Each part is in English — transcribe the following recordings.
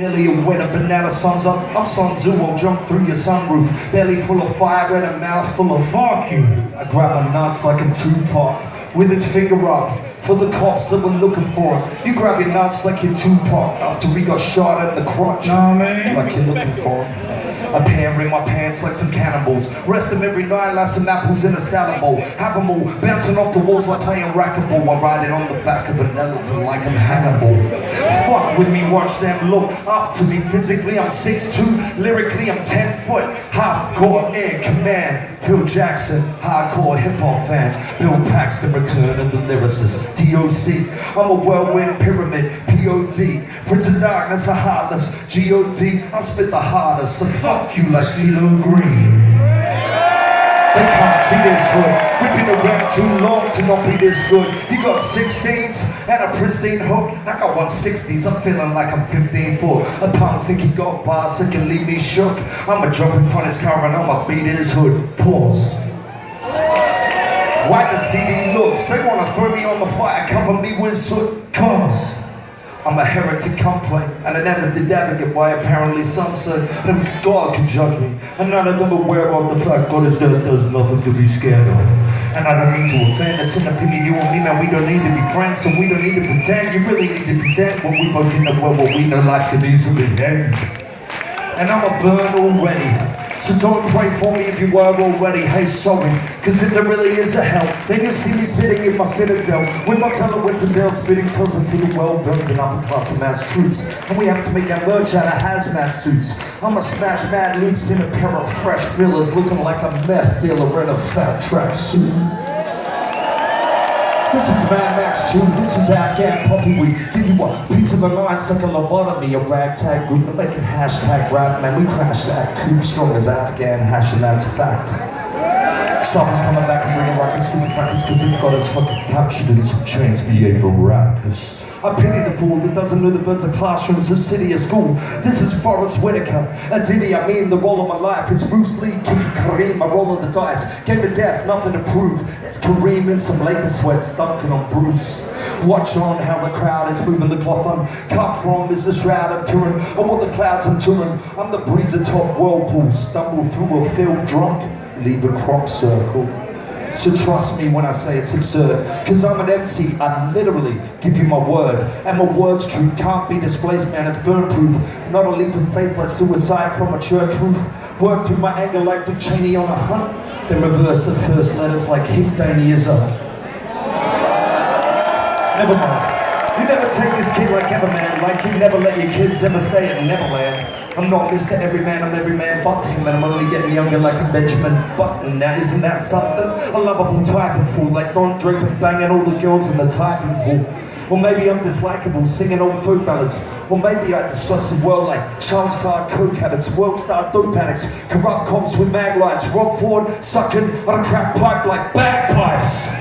Nearly a winter, banana sun's up. I'm Sun Tzu, I'll jump through your sunroof. Belly full of fire and a mouth full of fuck you. I grab my nuts like a Tupac, with its finger up for the cops that were looking for him. You grab your nuts like you're Tupac after he got shot in the crotch. Nah, man. Like you're looking for him. A pair in my pants like some cannibals. Rest them every night like some apples in a salad bowl. Have them all bouncing off the walls like playing racquetball. I ride it on the back of an elephant like I'm Hannibal. Fuck with me, watch them look up to me. Physically I'm 6'2", lyrically I'm 10 foot. Hardcore in command. Phil Jackson, hardcore hip-hop fan. Bill Paxton, return of the lyricist. DOC, I'm a whirlwind pyramid. POD, Prince of Darkness, a heartless. GOD, I spit the hardest. So fuck you like CeeLo Green. They can't see this hood. We've been around too long to not be this good. You got 16s and a pristine hook. I got 160s, I'm feeling like I'm 15 foot. A punk think he got bars that can leave me shook. I'ma jump in front of his car and I'ma beat his hood. Pause. Why the CD looks? They wanna throw me on the fire, cover me with soot. Cause I'm a heretic complaint, and I never did navigate why apparently some said that God can judge me, and none of them aware of the fact God is there, there's nothing to be scared of. And I don't mean to offend, it's an opinion you and me, man, we don't need to be friends, so we don't need to pretend, you really need to be zen, when we both in the world where we know life can easily end. And I'm a burn already. So don't pray for me if you were already, hey sorry. Cause if there really is a hell, then you'll see me sitting in my citadel with my fellow Winterdale spitting toes until the world burns in upper class of mass troops. And we have to make our merch out of hazmat suits. I'ma smash mad loops in a pair of fresh fillers looking like a meth dealer in a fat track suit. This is Mad Max 2, this is Afghan Puppy. We give you a piece of our minds like a lobotomy, a ragtag group, and make it hashtag rap, man. We crash that coop strong as Afghan hash, and that's fact. Softens coming back and bringing rockets to the fracas, cause they've got us fucking captured in some chains for the able rappers. I pity the fool that doesn't know the birds of classrooms, the city, or school. This is Forrest Whitaker. As Idi Amin, the role of my life. It's Bruce Lee, Kiki Kareem, my roll of the dice. Game of death, nothing to prove. It's Kareem in some Lakers sweats, dunking on Bruce. Watch on how the crowd is moving the cloth I'm cut from is the shroud of Turin. I want the clouds I'm touring. I'm the breeze atop whirlpool. Stumble through a field drunk, leave a crop circle. So trust me when I say it's absurd, cause I'm an MC, I literally give you my word. And my word's true, can't be displaced, man, it's burn proof. Not a leap of faith like suicide from a church roof. Work through my anger like Dick Cheney on a hunt, then reverse the first letters like Hip Daney is up. Never mind. You never take this kid like Everman, like you never let your kids ever stay at Neverland. I'm not Mr. Everyman, I'm every man but him, and I'm only getting younger like a Benjamin Button. Now isn't that something? A lovable typing fool, like Don Draper banging all the girls in the typing pool. Or maybe I'm dislikable, singing old folk ballads. Or maybe I distrust the world like Charles Clark coke habits, world star dope addicts, corrupt cops with mag lights, Rob Ford sucking on a crack pipe like bagpipes.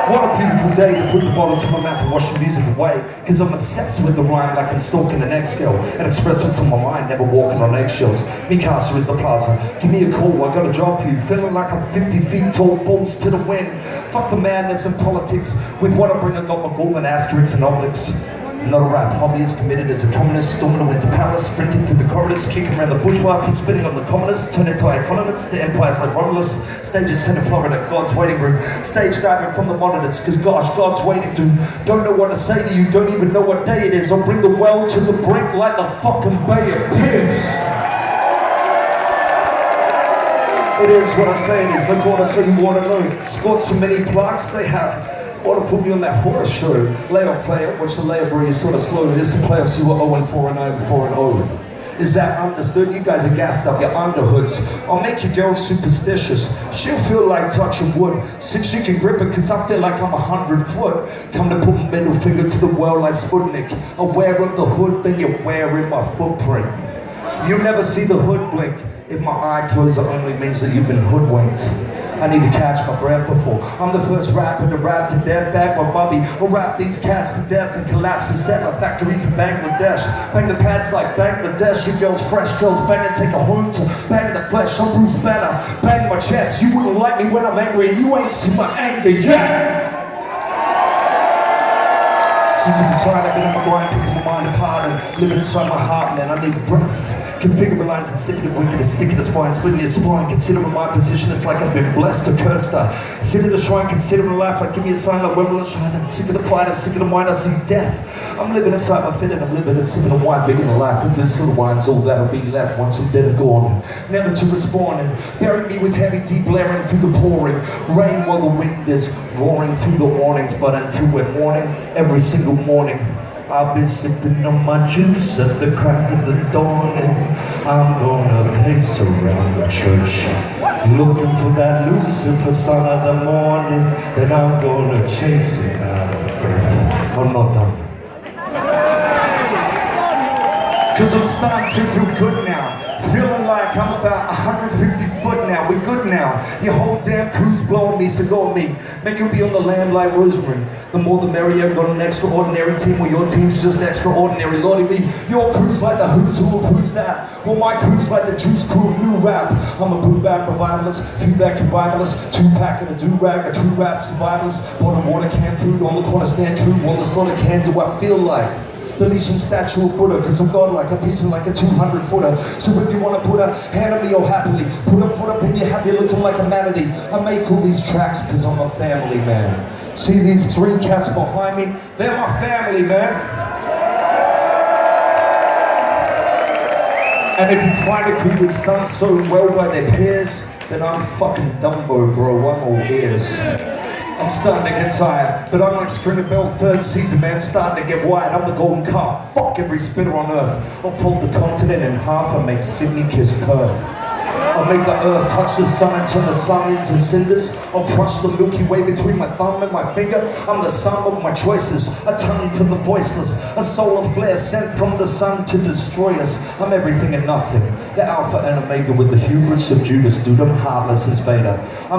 What a beautiful day to put the bottle to my mouth and wash the music away. Cause I'm obsessed with the rhyme like I'm stalking an X-scale and express what's on my mind, never walking on eggshells. Mi casa is the plaza, give me a call, I got a job for you. Feeling like I'm 50 feet tall, balls to the wind. Fuck the madness and politics, with what I bring I got my golden asterisks and obelisks. Not a rap hobbyist, committed as a communist, storming a winter palace, sprinting through the corridors, kicking around the bourgeois, and spitting on the commoners, turning to iconics, to empires like Romulus, stages in Florida, God's waiting room, stage diving from the monitors, cause gosh, God's waiting to, don't know what to say to you, don't even know what day it is, I'll bring the world to the brink like the fucking Bay of Pigs. It is what I say it is, no God, I say you wanna know, scored so many plaques, they have. Or to put me on that horror show. Layoff player, watch the layup breeze sort of slow. This is the playoffs, you were 0-4 and 0-4. Is that understood? You guys are gassed up, your underhoods. I'll make your girl superstitious. She'll feel like touching wood. Since she can grip it, cause I feel like I'm 100 foot. Come to put my middle finger to the world like Sputnik. Aware of the hood, then you're wearing my footprint. You'll never see the hood blink. If my eye closes, it only means that you've been hoodwinked. I need to catch my breath before I'm the first rapper to rap to death. Bag my Bobby, or rap these cats to death and collapse and set my factories in Bangladesh. Bang the pads like Bangladesh, your girls fresh, girls bang and take a home to bang the flesh. I'm Bruce Banner, bang my chest. You wouldn't like me when I'm angry and you ain't seen my anger yet. Since I've been trying, I've been on my grind, picking my mind apart and Living inside my heart, man, I need breath. Configuring lines and sticking it wicked, sticking its spine, splitting its spine. Considering my position, it's like I've been blessed or cursed. Sit in the shrine, considering life, like give me a sign like when will it shine? I'm sick of the fight, I'm sick of the mind, I see death. I'm living inside my fit and I'm living and sipping the wine, bigger than life. And this little wine's all that'll be left once I'm dead and gone. Never to respawn and bury me with heavy deep blaring through the pouring rain while the wind is roaring through the warnings. But until we're morning, every single morning, I'll be sipping on my juice at the crack of the dawn, and I'm gonna pace around the church, looking for that Lucifer son of the morning, then I'm gonna chase it out of earth. I'm not done. Cause I'm starting to feel good now. Feeling like I'm about 150 foot now. We're good now. Your whole damn crew's blowing me, so go on me. Man, you'll be on the land like Rosemary. The more the merrier. Got an extraordinary team. Well, your team's just extraordinary. Lordy me, your crew's like the who's who of who's that. Well, my crew's like the juice crew of new rap. I'm a boom bap revivalist, few back revivalist, 2-pack and a do-rag, a true rap survivalist. Bottled water, can food, on the corner stand true. On the slaughter can, do I feel like the Legion statue of Buddha, cause I'm godlike, I'm piecing like a 200-footer. So if you wanna put a hand on me, or happily put a foot up in your hat, you're looking like a manatee. I make all these tracks cause I'm a family man. See these 3 cats behind me? They're my family, man. And if you find a crew that's done so well by their peers, then I'm fucking Dumbo, bro, I'm all ears. I'm starting to get tired, but I'm like Stringer Bell, 3rd season, man, starting to get wired. I'm the golden calf, fuck every spinner on earth. I'll fold the continent in half and make Sydney kiss Perth. I'll make the earth touch the sun and turn the sun into cinders. I'll crush the Milky Way between my thumb and my finger. I'm the sum of my choices, a tongue for the voiceless, a solar flare sent from the sun to destroy us. I'm everything and nothing, the alpha and omega with the hubris of Judas, dude, I'm heartless as Vader.